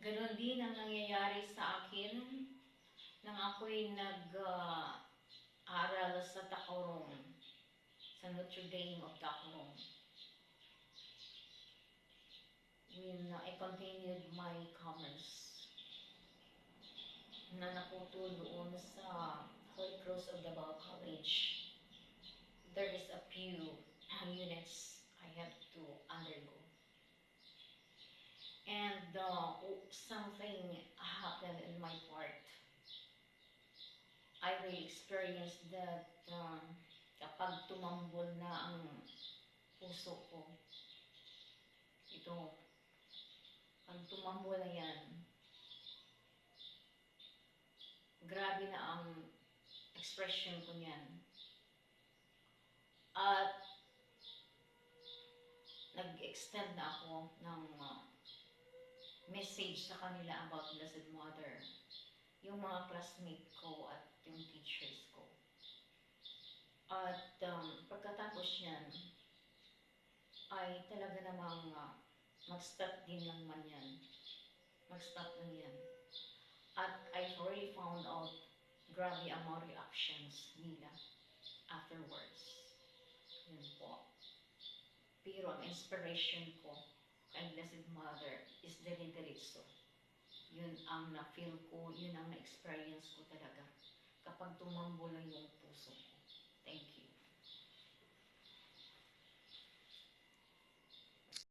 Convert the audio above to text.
Ganon din ang nangyayari sa akin nang ako'y nag-aral sa Tacloban, sa Notre Dame of Tacloban. When I continued my commerce, na naputol doon sa Holy Cross of Davao College, there is a few units I have to undergo. And something happened in my part. I really experienced that kapag tumambol na ang puso ko, ito, pag tumambol na yan, grabe na ang expression ko niyan. At nag-extend na ako ng message sa kanila about Blessed Mother, yung mga classmate ko at yung teachers ko. At pagkatapos yan, ay talaga namang mag-stop din naman yan. Mag-stop lang yan. At I already found out grabe ang mga reactions nila afterwards. Yun po. Pero ang inspiration ko kay Blessed Mother is dire-diretso. Yun ang na-feel ko, yun ang na-experience ko talaga kapag tumambol lang yung puso ko. Thank you.